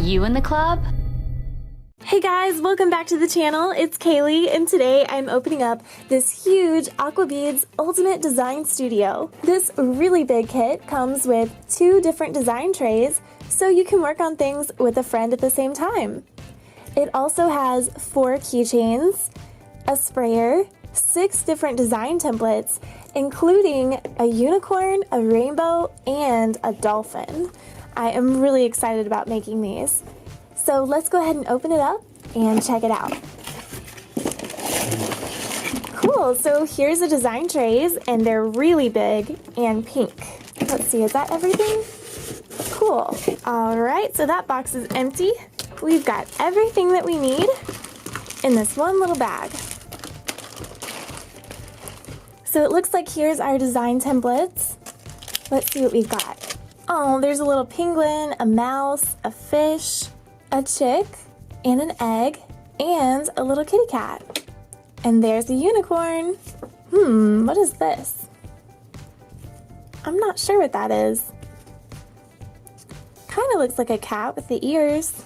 you in the club? Hey guys, welcome back to the channel. It's Kaylee, and today I'm opening up this huge Aquabeads Ultimate Design Studio. This really big kit comes with 2 different design trays, so you can work on things with a friend at the same time. It also has 4 keychains, a sprayer, 6 different design templates, including a unicorn, a rainbow, and a dolphin. I am really excited about making these. So let's go ahead and open it up and check it out. Cool, so here's the design trays, and they're really big and pink. Let's see, is that everything? Cool. All right, so that box is empty. We've got everything that we need in this one little bag. So it looks like here's our design templates. Let's see what we've got. Oh, there's a little penguin, a mouse, a fish, a chick, and an egg, and a little kitty cat. And there's a unicorn. What is this? I'm not sure what that is. Kind of looks like a cat with the ears.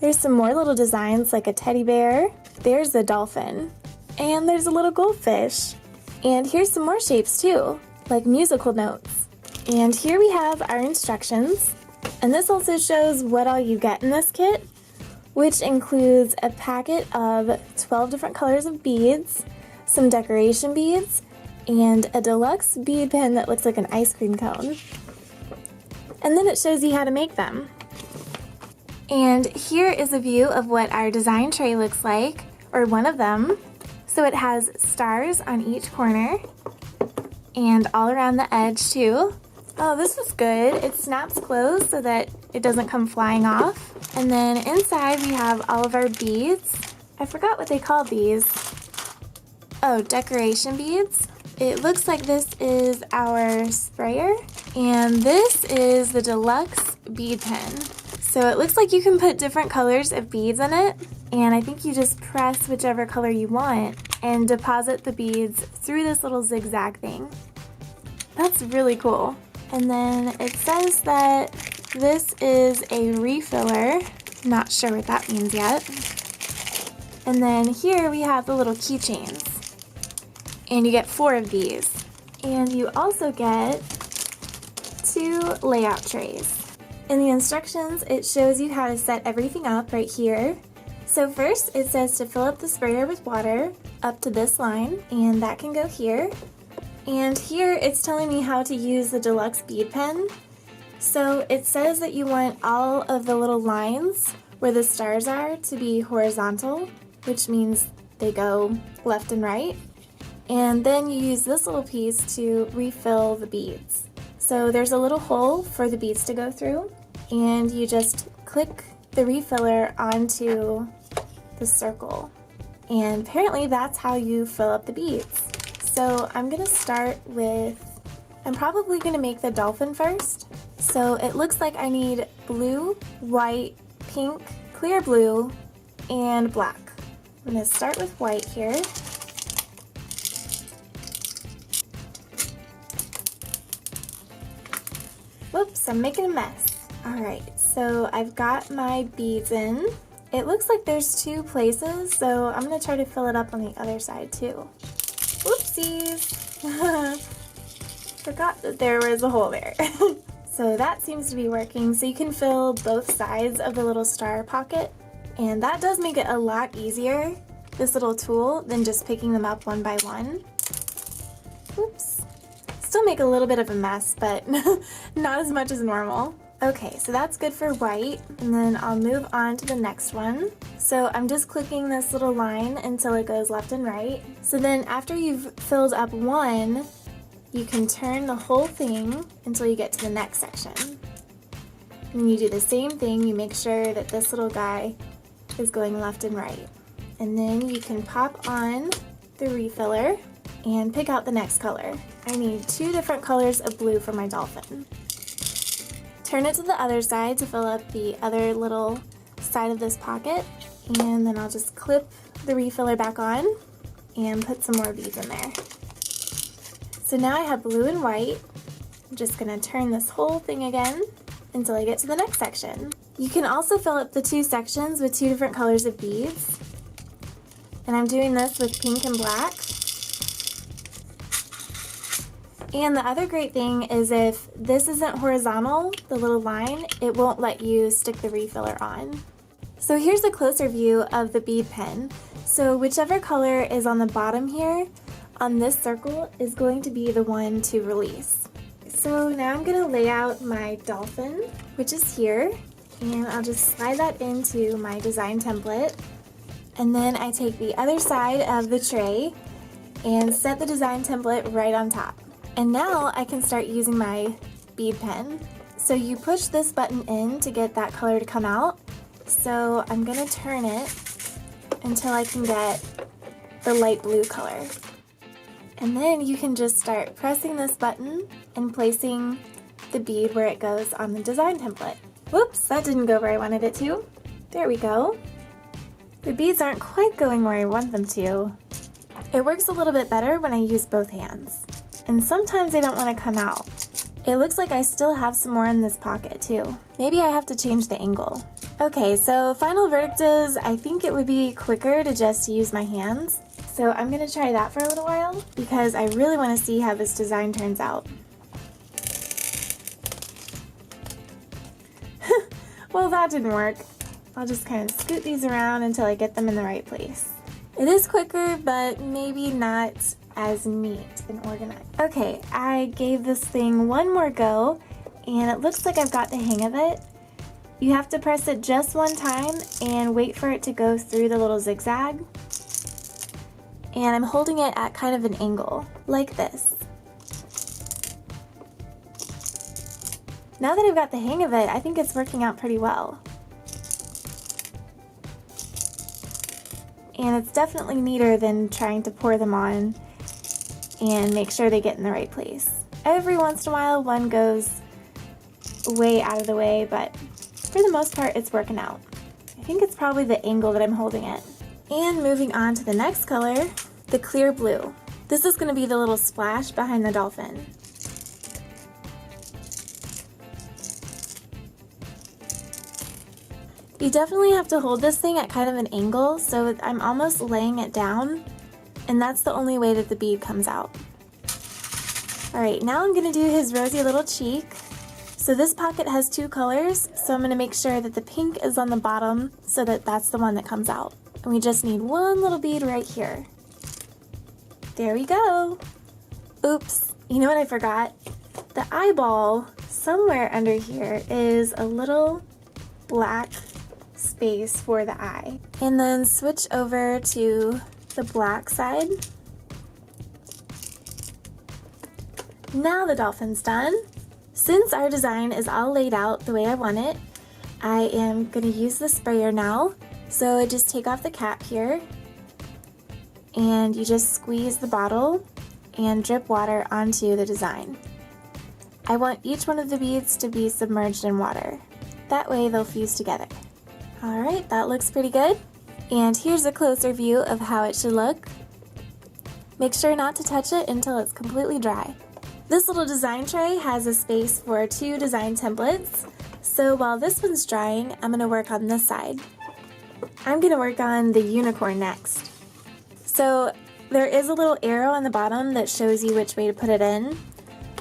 There's some more little designs like a teddy bear. There's a dolphin. And there's a little goldfish. And here's some more shapes too, like musical notes. And here we have our instructions. And this also shows what all you get in this kit, which includes a packet of 12 different colors of beads, some decoration beads, and a deluxe bead pen that looks like an ice cream cone. And then it shows you how to make them. And here is a view of what our design tray looks like, or one of them. So it has stars on each corner and all around the edge too. Oh, this is good. It snaps closed so that it doesn't come flying off. And then inside we have all of our beads. I forgot what they call these. Oh, decoration beads. It looks like this is our sprayer, and this is the deluxe bead pen. So it looks like you can put different colors of beads in it, and I think you just press whichever color you want and deposit the beads through this little zigzag thing. That's really cool. And then it says that this is a refiller. Not sure what that means yet. And then here we have the little keychains. And you get 4 of these. And you also get 2 layout trays. In the instructions, it shows you how to set everything up right here. So first, it says to fill up the sprayer with water up to this line, and that can go here. And here it's telling me how to use the deluxe bead pen. So it says that you want all of the little lines where the stars are to be horizontal, which means they go left and right. And then you use this little piece to refill the beads. So there's a little hole for the beads to go through, and you just click the refiller onto the circle. And apparently that's how you fill up the beads. So I'm gonna start with, I'm probably gonna make the dolphin first. So it looks like I need blue, white, pink, clear blue, and black. I'm gonna start with white here. Whoops, I'm making a mess. Alright, so I've got my beads in. It looks like there's 2 places, so I'm gonna try to fill it up on the other side too. Whoopsies! Forgot that there was a hole there. So that seems to be working. So you can fill both sides of the little star pocket, and that does make it a lot easier, this little tool, than just picking them up one by one. Oops. Still make a little bit of a mess, but not as much as normal. Okay, so that's good for white, and then I'll move on to the next one. So I'm just clicking this little line until it goes left and right. So then after you've filled up one, you can turn the whole thing until you get to the next section. And you do the same thing, you make sure that this little guy is going left and right. And then you can pop on the refiller and pick out the next color. I need 2 different colors of blue for my dolphin. Turn it to the other side to fill up the other little side of this pocket, and then I'll just clip the refiller back on and put some more beads in there. So now I have blue and white. I'm just gonna turn this whole thing again, until I get to the next section. You can also fill up the two sections with two different colors of beads. And I'm doing this with pink and black. And the other great thing is if this isn't horizontal, the little line, it won't let you stick the refiller on. So here's a closer view of the bead pen. So whichever color is on the bottom here, on this circle, is going to be the one to release. So now I'm going to lay out my dolphin, which is here, and I'll just slide that into my design template. And then I take the other side of the tray and set the design template right on top. And now I can start using my bead pen. So you push this button in to get that color to come out. So I'm going to turn it until I can get the light blue color. And then you can just start pressing this button and placing the bead where it goes on the design template. Whoops, that didn't go where I wanted it to. There we go. The beads aren't quite going where I want them to. It works a little bit better when I use both hands. And sometimes they don't want to come out. It looks like I still have some more in this pocket too. Maybe I have to change the angle. Okay, so final verdict is I think it would be quicker to just use my hands. So I'm going to try that for a little while because I really want to see how this design turns out. Well, that didn't work. I'll just kind of scoot these around until I get them in the right place. It is quicker, but maybe not as neat and organized. Okay, I gave this thing one more go, and it looks like I've got the hang of it. You have to press it just one time and wait for it to go through the little zigzag. And I'm holding it at kind of an angle, like this. Now that I've got the hang of it, I think it's working out pretty well. And it's definitely neater than trying to pour them on and make sure they get in the right place. Every once in a while, one goes way out of the way, but for the most part, it's working out. I think it's probably the angle that I'm holding it. And moving on to the next color, the clear blue. This is going to be the little splash behind the dolphin. You definitely have to hold this thing at kind of an angle, so I'm almost laying it down, and that's the only way that the bead comes out. Alright, now I'm going to do his rosy little cheek. So this pocket has two colors, so I'm going to make sure that the pink is on the bottom so that that's the one that comes out. And we just need one little bead right here. There we go! Oops, you know what I forgot? The eyeball somewhere under here is a little black space for the eye. And then switch over to the black side. Now the dolphin's done. Since our design is all laid out the way I want it, I am going to use the sprayer now. So I just take off the cap here and you just squeeze the bottle and drip water onto the design. I want each one of the beads to be submerged in water. That way they'll fuse together. Alright, that looks pretty good. And here's a closer view of how it should look. Make sure not to touch it until it's completely dry. This little design tray has a space for two design templates. So while this one's drying, I'm going to work on this side. I'm going to work on the unicorn next. So there is a little arrow on the bottom that shows you which way to put it in.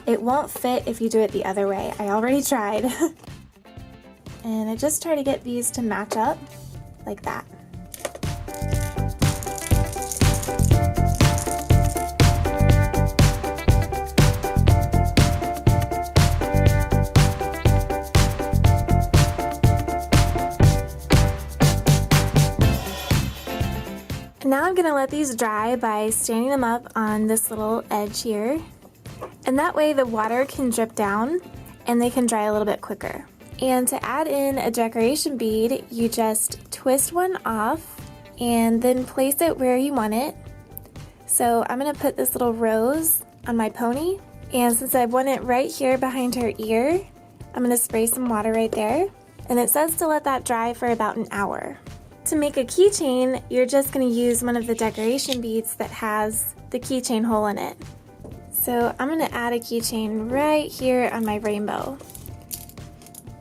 It won't fit if you do it the other way. I already tried. And I just try to get these to match up like that. Now I'm going to let these dry by standing them up on this little edge here. And that way the water can drip down and they can dry a little bit quicker. And to add in a decoration bead, you just twist one off and then place it where you want it. So I'm going to put this little rose on my pony, and since I want it right here behind her ear, I'm going to spray some water right there. And it says to let that dry for about an hour. To make a keychain, you're just going to use one of the decoration beads that has the keychain hole in it. So I'm going to add a keychain right here on my rainbow.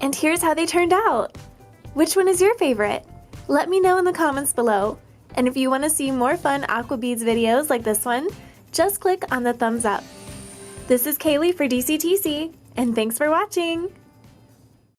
And here's how they turned out. Which one is your favorite? Let me know in the comments below. And if you want to see more fun Aquabeads videos like this one, just click on the thumbs up. This is Kaylee for DCTC, and thanks for watching!